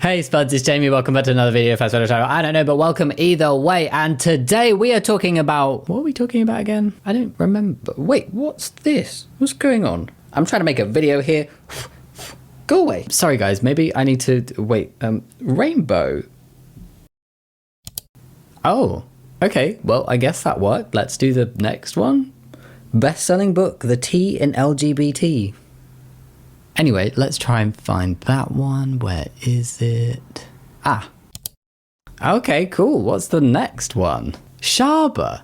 Hey Spuds, it's Jamie. Welcome back to another video. First video title, I don't know, but welcome either way. And today we are talking about... What are we talking about again? I don't remember. Wait, what's this? What's going on? I'm trying to make a video here. Go away. Sorry guys, maybe I need to... Wait, rainbow. Oh, okay. Well, I guess that worked. Let's do the next one. Best-selling book, The T in LGBT. Anyway, let's try and find that one. Where is it? Ah. Okay, cool. What's the next one? Shaba.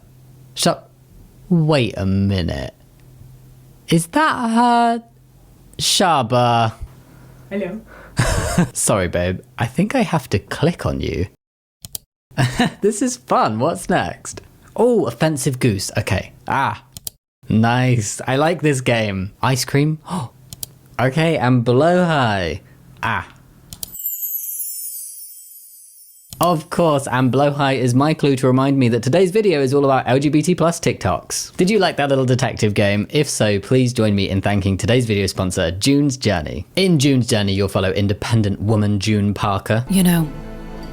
Wait a minute. Is that her? Shaba. Hello. Sorry, babe. I think I have to click on you. This is fun. What's next? Oh, offensive goose. Okay. Ah. Nice. I like this game. Ice cream. Oh. Okay, and below high. Ah. Of course, and below high is my clue to remind me that today's video is all about LGBT plus TikToks. Did you like that little detective game? If so, please join me in thanking today's video sponsor, June's Journey. In June's Journey, you'll follow independent woman June Parker. You know,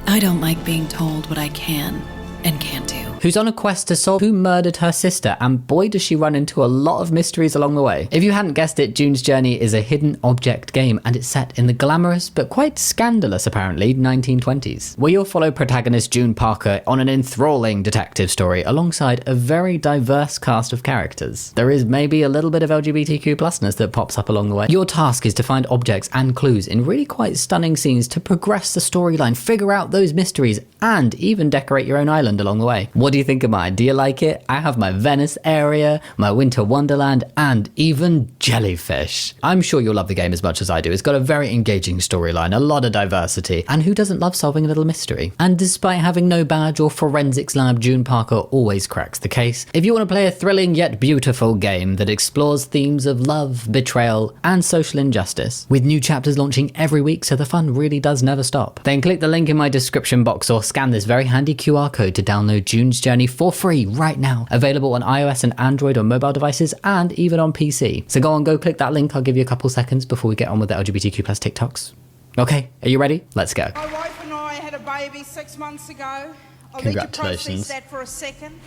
I don't like being told what I can and can't do. Who's on a quest to solve who murdered her sister, and boy does she run into a lot of mysteries along the way. If you hadn't guessed it, June's Journey is a hidden object game, and it's set in the glamorous but quite scandalous apparently 1920s, where you'll follow protagonist June Parker on an enthralling detective story alongside a very diverse cast of characters. There is maybe a little bit of LGBTQ plusness that pops up along the way. Your task is to find objects and clues in really quite stunning scenes to progress the storyline, figure out those mysteries, and even decorate your own island along the way. What do you think of mine? Do you like it? I have my Venice area, my winter wonderland, and even jellyfish. I'm sure you'll love the game as much as I do. It's got a very engaging storyline, a lot of diversity, and who doesn't love solving a little mystery? And despite having no badge or forensics lab, June Parker always cracks the case. If you want to play a thrilling yet beautiful game that explores themes of love, betrayal, and social injustice, with new chapters launching every week, so the fun really does never stop, then click the link in my description box or scan this very handy QR code to download June's Journey for free right now. Available on iOS and Android on mobile devices and even on PC. So go click that link. I'll give you a couple seconds before we get on with the LGBTQ plus TikToks. Okay, are you ready? Let's go. My wife and I had a baby 6 months ago. I'll let you process that for a second.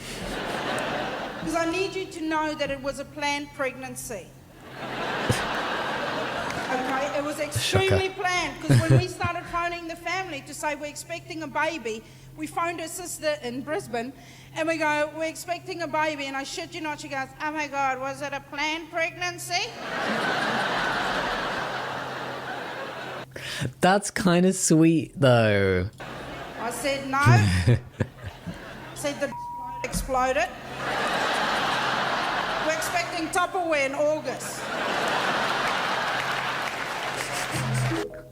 Because I need you to know that it was a planned pregnancy. Okay, it was extremely planned, because when we started phoning the family to say we're expecting a baby, we phoned her sister in Brisbane and we go, we're expecting a baby, and I shit you not, she goes, oh my God, was it a planned pregnancy? That's kind of sweet though. I said no. I said the exploded. We're expecting Tupperware in August.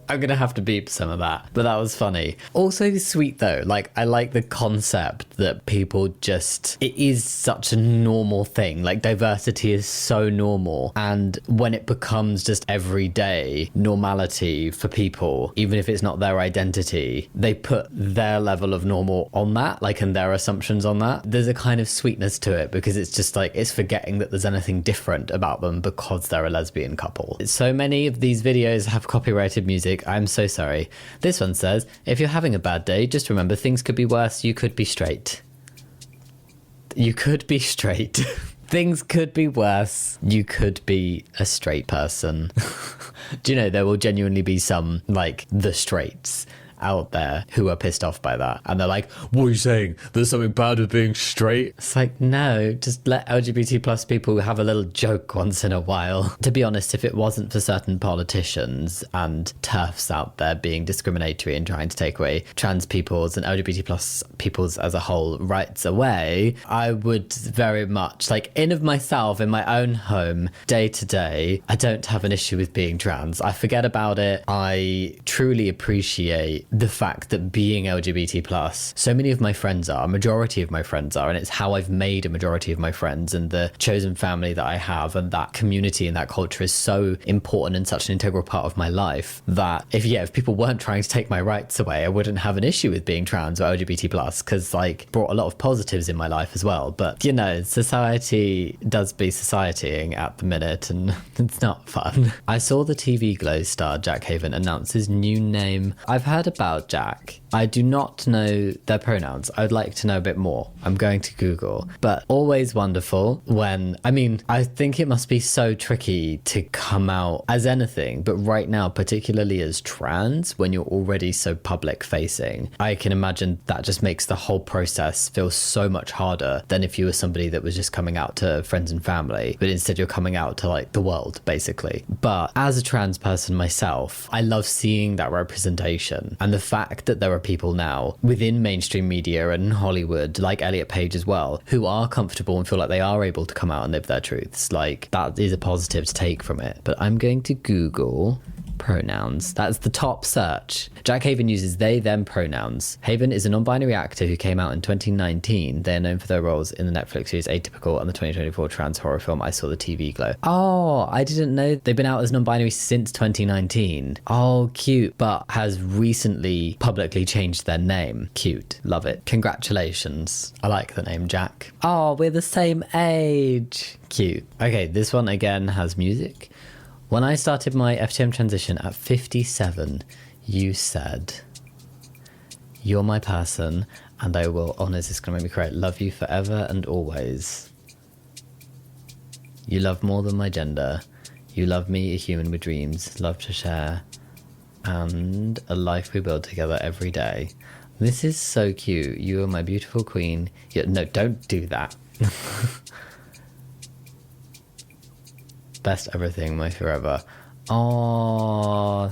I'm gonna have to beep some of that, but that was funny. Also sweet though, like I like the concept that people just, it is such a normal thing, like diversity is so normal, and when it becomes just everyday normality for people, even if it's not their identity, they put their level of normal on that, like, and their assumptions on that. There's a kind of sweetness to it because it's just like, it's forgetting that there's anything different about them because they're a lesbian couple. So many of these videos have copyrighted music. I'm so sorry. This one says, if you're having a bad day, just remember things could be worse. You could be straight. You could be straight. Things could be worse. You could be a straight person. Do you know, there will genuinely be some, like, the straights out there who are pissed off by that, and they're like, what are you saying, there's something bad with being straight? It's like, no, just let LGBT plus people have a little joke once in a while. To be honest, if it wasn't for certain politicians and TERFs out there being discriminatory and trying to take away trans people's and LGBT plus people's as a whole rights away, I would very much, like, in of myself, in my own home, day to day, I don't have an issue with being trans. I forget about it. I truly appreciate the fact that being LGBT plus, so many of my friends are, a majority of my friends are, and it's how I've made a majority of my friends and the chosen family that I have, and that community and that culture is so important and such an integral part of my life that if people weren't trying to take my rights away, I wouldn't have an issue with being trans or LGBT plus, because like brought a lot of positives in my life as well. But you know, society does be societying at the minute and it's not fun. I saw the TV Glow star Jack Haven announce his new name. I've heard about Jack. I do not know their pronouns. I'd like to know a bit more. I'm going to Google. But always wonderful when, I mean, I think it must be so tricky to come out as anything, but right now, particularly as trans, when you're already so public facing, I can imagine that just makes the whole process feel so much harder than if you were somebody that was just coming out to friends and family, but instead you're coming out to like the world, basically. But as a trans person myself, I love seeing that representation, and the fact that there are people now within mainstream media and Hollywood, like Elliot Page as well, who are comfortable and feel like they are able to come out and live their truths. Like, that is a positive to take from it. But I'm going to Google pronouns. That's the top search. Jack Haven uses they, them pronouns. Haven is a non-binary actor who came out in 2019. They are known for their roles in the Netflix series Atypical and the 2024 trans horror film I Saw the TV Glow. Oh, I didn't know they've been out as non-binary since 2019. Oh, cute. But has recently publicly changed their name. Cute. Love it. Congratulations. I like the name Jack. Oh, we're the same age. Cute. Okay, this one again has music. When I started my FTM transition at 57, you said, "You're my person, and I will," oh no, this is going to make me cry, "love you forever and always. You love more than my gender. You love me, a human with dreams, love to share, and a life we build together every day." This is so cute. You are my beautiful queen. No, don't do that. Best everything, my forever. Oh,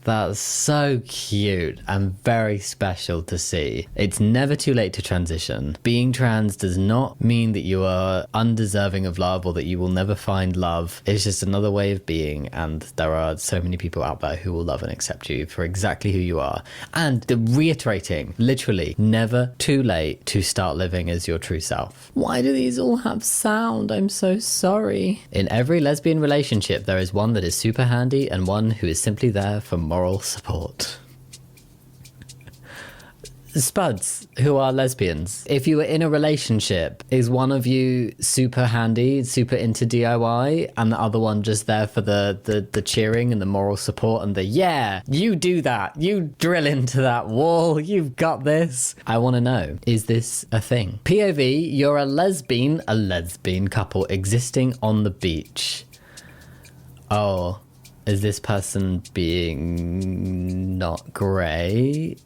that's so cute and very special to see. It's never too late to transition. Being trans does not mean that you are undeserving of love or that you will never find love. It's just another way of being, and there are so many people out there who will love and accept you for exactly who you are. And reiterating, literally, never too late to start living as your true self. Why do these all have sound? I'm so sorry. In every lesbian relationship, there is one that is super handy and one who is simply there for moral support. Spuds who are lesbians, if you were in a relationship, is one of you super handy, super into DIY, and the other one just there for the cheering and the moral support and the, yeah, you do that, you drill into that wall, you've got this? I want to know, is this a thing? POV, you're a lesbian couple existing on the beach. Oh, is this person being not great?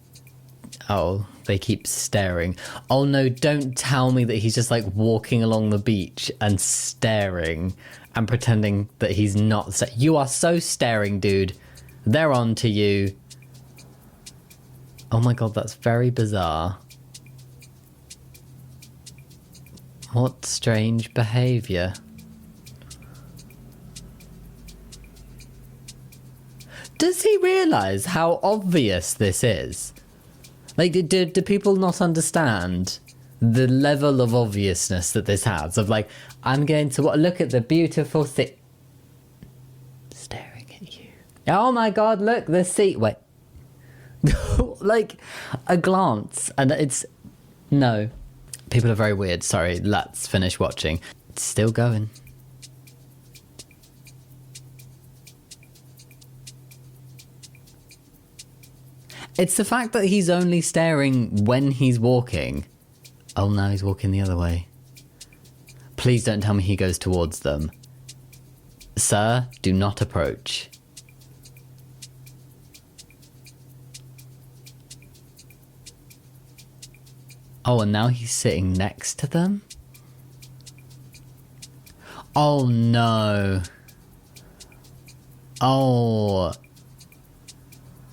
Oh, they keep staring. Oh no, don't tell me that he's just like walking along the beach and staring and pretending that he's not. You are so staring, dude. They're on to you. Oh my god, that's very bizarre. What strange behaviour. Does he realise how obvious this is? Like, do people not understand the level of obviousness that this has? Of like, I'm going to look at the beautiful thing. Staring at you. Oh my god, look, the sea. Wait. Like, a glance. And it's... No. People are very weird. Sorry, let's finish watching. It's still going. It's the fact that he's only staring when he's walking. Oh, now he's walking the other way. Please don't tell me he goes towards them. Sir, do not approach. Oh, and now he's sitting next to them? Oh, no. Oh...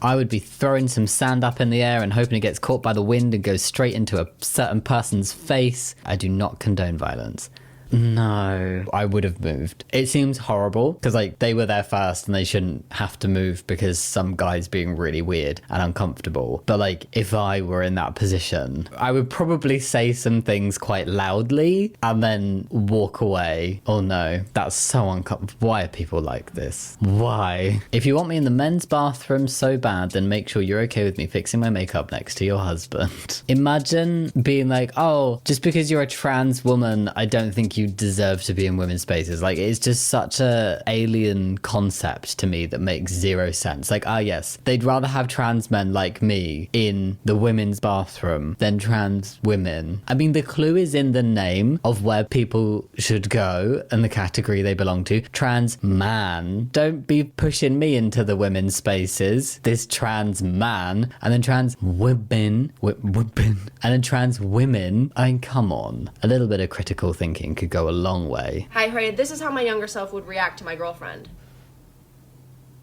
I would be throwing some sand up in the air and hoping it gets caught by the wind and goes straight into a certain person's face. I do not condone violence. No, I would have moved. It seems horrible because like they were there first and they shouldn't have to move because some guy's being really weird and uncomfortable. But like if I were in that position, I would probably say some things quite loudly and then walk away. Oh no, that's so uncomfortable. Why are people like this? Why? If you want me in the men's bathroom so bad, then make sure you're okay with me fixing my makeup next to your husband. Imagine being like, oh, just because you're a trans woman, I don't think you you deserve to be in women's spaces. Like, it's just such a alien concept to me that makes zero sense. Like, yes, they'd rather have trans men like me in the women's bathroom than trans women. I mean, the clue is in the name of where people should go and the category they belong to. Trans man. Don't be pushing me into the women's spaces. This trans man, and then trans women, and then trans women. I mean, come on. A little bit of critical thinking could go a long way. Hi, Harry. This is how my younger self would react to my girlfriend.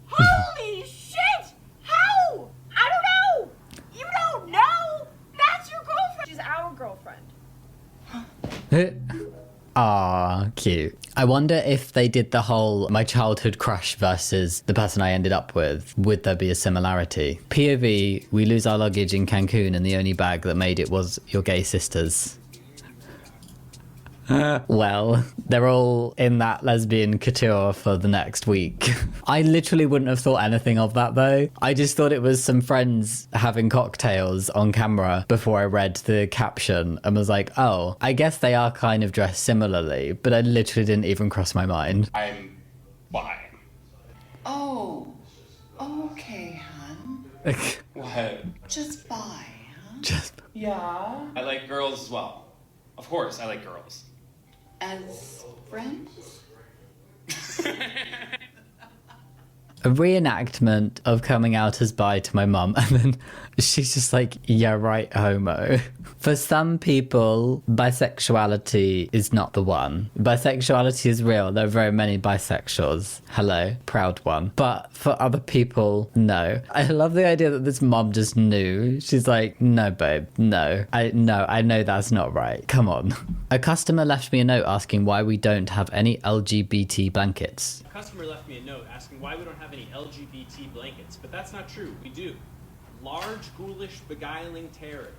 Holy shit! How? I don't know! You don't know? That's your girlfriend! She's our girlfriend. Ah, cute. I wonder if they did the whole my childhood crush versus the person I ended up with. Would there be a similarity? POV, we lose our luggage in Cancun and the only bag that made it was your gay sister's. Well, they're all in that lesbian couture for the next week. I literally wouldn't have thought anything of that though. I just thought it was some friends having cocktails on camera before I read the caption and was like, oh, I guess they are kind of dressed similarly, but I literally didn't even cross my mind. I'm bi. Oh, okay, hon. What? Just bi, huh? Just Yeah. I like girls as well. Of course, I like girls. As friends? a reenactment of coming out as bi to my mum, and then she's just like, yeah, right, homo. For some people, bisexuality is not the one. Bisexuality is real. There are very many bisexuals. Hello, proud one. But for other people, no. I love the idea that this mom just knew. She's like, no, babe, no. I know that's not right. Come on. A customer left me a note asking why we don't have any LGBT blankets. A customer left me a note asking why we don't have any LGBT blankets, but that's not true. We do. Large, ghoulish, beguiling terror.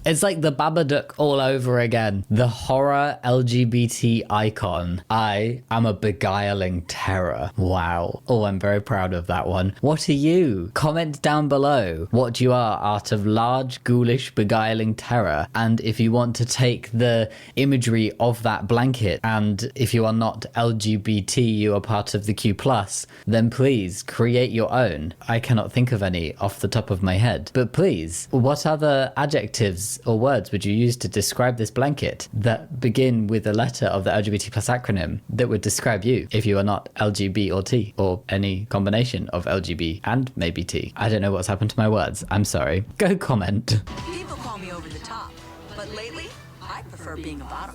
It's like the Babadook all over again. The horror LGBT icon. I am a beguiling terror. Wow. Oh, I'm very proud of that one. What are you? Comment down below what you are out of large, ghoulish, beguiling terror. And if you want to take the imagery of that blanket, and if you are not LGBT, you are part of the Q+, then please create your own. I cannot think of any off the top of my head. But please, what other adjectives or words would you use to describe this blanket that begin with a letter of the LGBT plus acronym that would describe you if you are not LGB or T or any combination of LGB and maybe T? I don't know what's happened to my words. I'm sorry. Go comment. People call me over the top, but lately, I prefer being a bottom.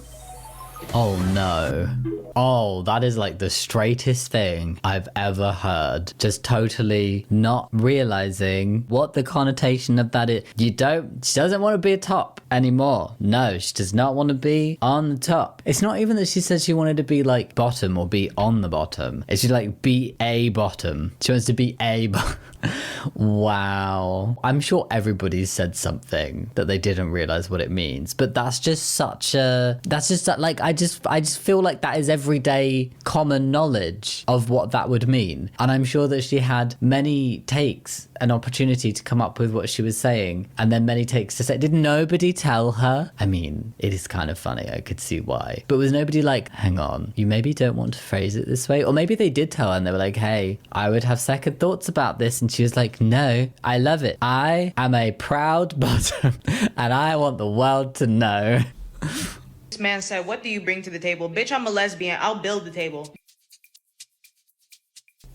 Oh no. Oh, that is like the straightest thing I've ever heard. Just totally not realizing what the connotation of that is. She doesn't want to be a top anymore. No, she does not want to be on the top. It's not even that she said she wanted to be like bottom or be on the bottom. It's just like be a bottom. She wants to be a bottom. Wow. I'm sure everybody's said something that they didn't realize what it means, but that's just like, I just feel like that is everyday common knowledge of what that would mean. And I'm sure that she had many takes, an opportunity to come up with what she was saying, and then many takes to say, did nobody tell her? I mean, it is kind of funny. I could see why. But was nobody like, hang on, you maybe don't want to phrase it this way? Or maybe they did tell her and they were like, hey, I would have second thoughts about this. And she was like, no, I love it. I am a proud bottom and I want the world to know. This man said, what do you bring to the table? Bitch, I'm a lesbian. I'll build the table.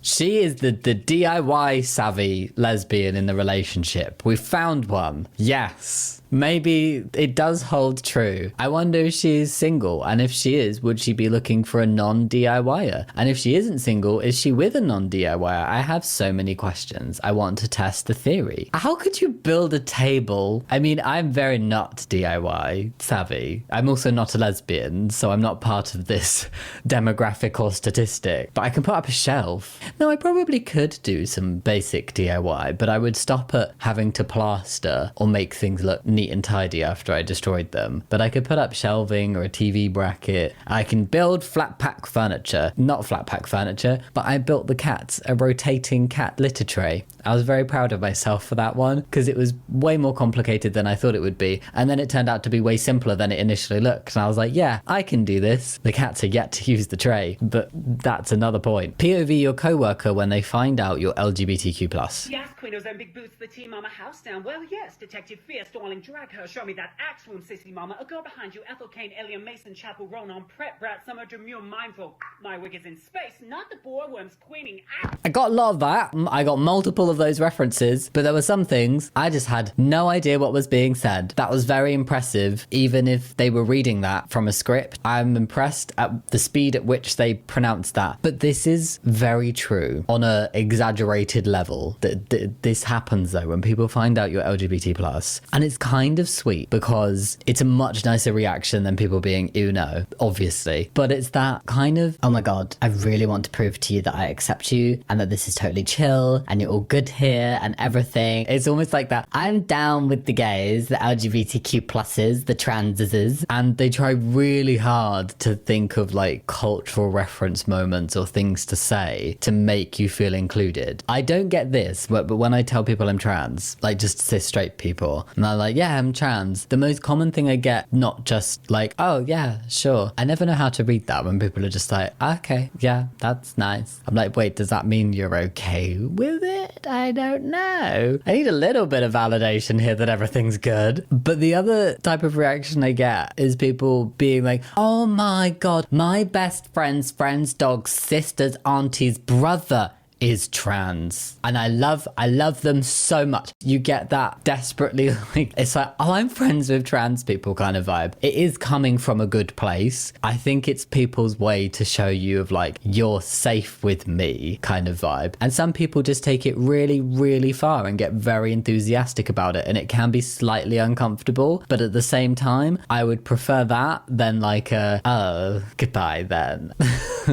She is the DIY savvy lesbian in the relationship. We found one. Yes. Maybe it does hold true. I wonder if she is single, and if she is, would she be looking for a non-DIYer? And if she isn't single, is she with a non-DIYer? I have so many questions. I want to test the theory. How could you build a table? I mean, I'm very not DIY savvy. I'm also not a lesbian, so I'm not part of this demographic or statistic. But I can put up a shelf. No, I probably could do some basic DIY, but I would stop at having to plaster or make things look neat and tidy after I destroyed them. But I could put up shelving or a TV bracket. I can build flat pack furniture. Not flat pack furniture, but I built the cats a rotating cat litter tray. I was very proud of myself for that one because it was way more complicated than I thought it would be. And then it turned out to be way simpler than it initially looked. And I was like, yeah, I can do this. The cats are yet to use the tray, but that's another point. POV your coworker when they find out you're LGBTQ+. Yes, Queen Ozempic boots the team mama house down. Well, yes, Detective Fierce, darling, drag her. Show me that axe wound, sissy mama. A girl behind you, Ethel Kane, Eliam Mason, Chapel, Ronan, Prep, Brat, Summer, Demure, Mindful. My wig is in space, not the boarworms queening out. I got a lot of that. I got multiple of those references, but there were some things I just had no idea what was being said. That was very impressive, even if they were reading that from a script. I'm impressed at the speed at which they pronounced that. But this is very true on a exaggerated level. This happens though when people find out you're LGBT+. And it's kind of sweet because it's a much nicer reaction than people being, ew, no, obviously. But it's that kind of, oh my God, I really want to prove to you that I accept you and that this is totally chill and you're all good here and everything. It's almost like that. I'm down with the gays, the LGBTQ pluses, the transes, and they try really hard to think of like cultural reference moments or things to say to make you feel included. I don't get this, but when I tell people I'm trans, like just cis straight people, and they're like, yeah, I'm trans. The most common thing I get, not just like, oh yeah, sure. I never know how to read that when people are just like, okay, yeah, that's nice. I'm like, wait, does that mean you're okay with it? I don't know. I need a little bit of validation here that everything's good. But the other type of reaction I get is people being like, oh my God, my best friend's dog's sister's auntie's brother is trans, and I love them so much. You get that desperately, like, it's like, oh, I'm friends with trans people kind of vibe. It is coming from a good place. I think it's people's way to show you of like, you're safe with me kind of vibe. And some people just take it really, really far and get very enthusiastic about it, and it can be slightly uncomfortable, but at the same time, I would prefer that than like oh, goodbye then.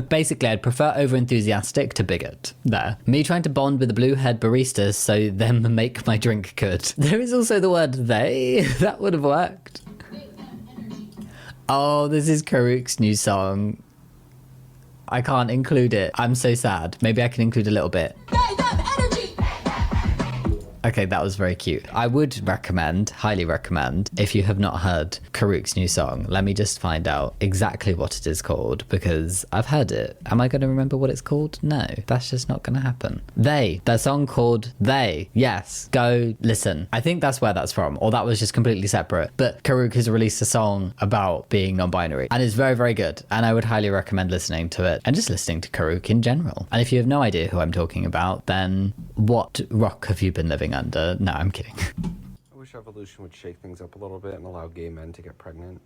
Basically, I'd prefer over enthusiastic to bigot. Me trying to bond with the blue-haired barista so them make my drink good. There is also the word they. That would have worked. Oh, this is Karuk's new song. I can't include it. I'm so sad. Maybe I can include a little bit. Okay, that was very cute. I would recommend, highly recommend, if you have not heard Karuk's new song, let me just find out exactly what it is called because I've heard it. Am I going to remember what it's called? No, that's just not going to happen. Their song called They. Yes, go listen. I think that's where that's from, or that was just completely separate. But Karuk has released a song about being non-binary and it's very, very good. And I would highly recommend listening to it and just listening to Karuk in general. And if you have no idea who I'm talking about, then what rock have you been living under? No, I'm kidding. I wish evolution would shake things up a little bit and allow gay men to get pregnant.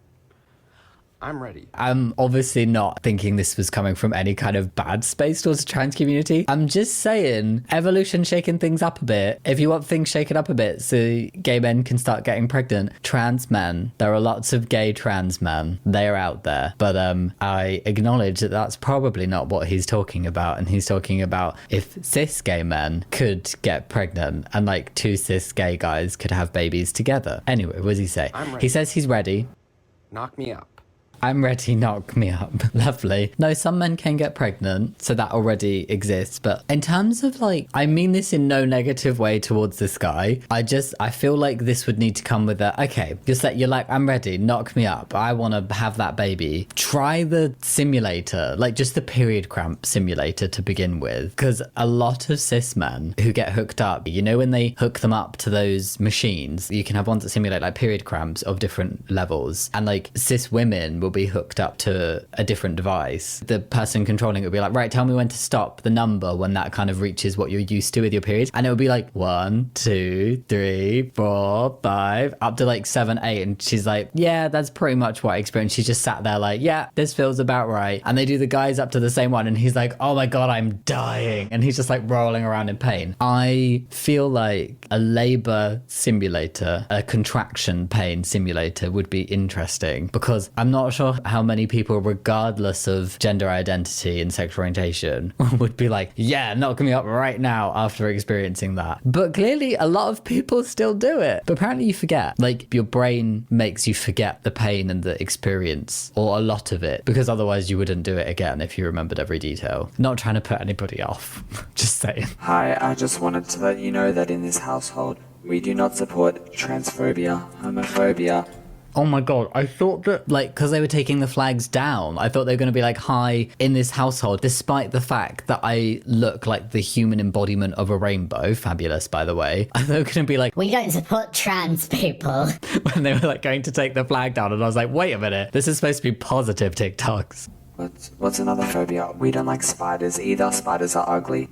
I'm ready. I'm obviously not thinking this was coming from any kind of bad space towards the trans community. I'm just saying, evolution shaking things up a bit. If you want things shaken up a bit so gay men can start getting pregnant, trans men, there are lots of gay trans men. They are out there. But I acknowledge that that's probably not what he's talking about. And he's talking about if cis gay men could get pregnant and like two cis gay guys could have babies together. Anyway, what does he say? He says he's ready. Knock me up. I'm ready, knock me up. Lovely. No, some men can get pregnant, so that already exists. But in terms of like, I mean this in no negative way towards this guy. I feel like this would need to come with a, okay, you're like, I'm ready, knock me up. I want to have that baby. Try the simulator, like just the period cramp simulator to begin with. Because a lot of cis men who get hooked up, you know, when they hook them up to those machines, you can have ones that simulate like period cramps of different levels. And like cis women will be hooked up to a different device. The person controlling it will be like, right, tell me when to stop the number when that kind of reaches what you're used to with your periods. And it will be like 1, 2, 3, 4, 5, up to like 7, 8. And she's like, yeah, that's pretty much what I experienced. She just sat there like, yeah, this feels about right. And they do the guys up to the same one. And he's like, oh my God, I'm dying. And he's just like rolling around in pain. I feel like a labor simulator, a contraction pain simulator would be interesting because I'm not sure sure how many people, regardless of gender identity and sexual orientation, would be like, yeah, knock me up right now after experiencing that. But clearly a lot of people still do it. But apparently you forget. Like, your brain makes you forget the pain and the experience, or a lot of it, because otherwise you wouldn't do it again if you remembered every detail. Not trying to put anybody off. Just saying. Hi, I just wanted to let you know that in this household, we do not support transphobia, homophobia. Oh my god, I thought that, like, because they were taking the flags down, I thought they were going to be like, hi, in this household, despite the fact that I look like the human embodiment of a rainbow, fabulous, by the way, I thought they were going to be like, we don't support trans people. When they were, like, going to take the flag down, and I was like, wait a minute, this is supposed to be positive TikToks. What's another phobia? We don't like spiders either. Spiders are ugly.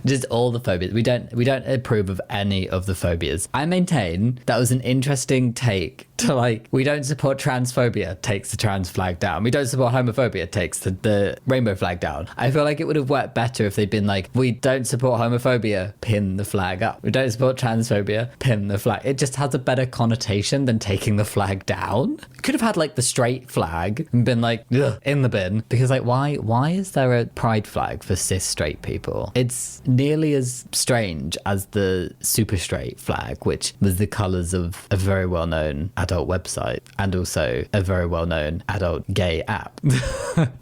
Just all the phobias. We don't approve of any of the phobias. I maintain that was an interesting take to, like, we don't support transphobia, takes the trans flag down. We don't support homophobia, takes the rainbow flag down. I feel like it would have worked better if they'd been like, we don't support homophobia, pin the flag up. We don't support transphobia, pin the flag. It just has a better connotation than taking the flag down. Could have had, like, the straight flag and been like, ugh, in the bin. Because, like, why is there a pride flag for cis straight people? It's nearly as strange as the super straight flag, which was the colours of a very well-known adult website and also a very well-known adult gay app.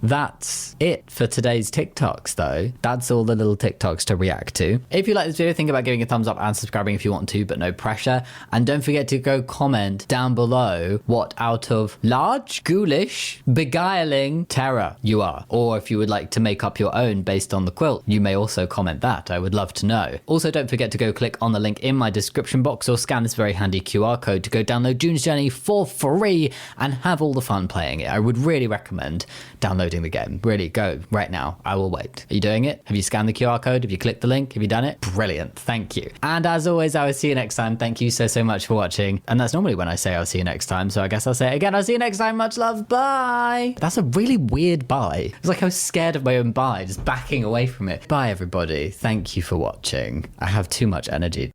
That's it for today's TikToks, though. That's all the little TikToks to react to. If you like this video, think about giving a thumbs up and subscribing if you want to, but no pressure. And don't forget to go comment down below what out of large, ghoulish, beguiling terror you are. Or if you would like to make up your own based on the quilt, you may also comment that. I would love to know. Also, don't forget to go click on the link in my description box or scan this very handy QR code to go download June's Journey for free and have all the fun playing it. I would really recommend downloading the game. Really, go right now. I will wait. Are you doing it? Have you scanned the QR code? Have you clicked the link? Have you done it? Brilliant. Thank you. And as always, I will see you next time. Thank you so much for watching. And that's normally when I say I'll see you next time. So I guess I'll say it again. I'll see you next time. Much love. Bye. That's a really weird bye. It was like I was scared of my own bye, just backing away from it. Bye, everybody. Thank you for watching. I have too much energy.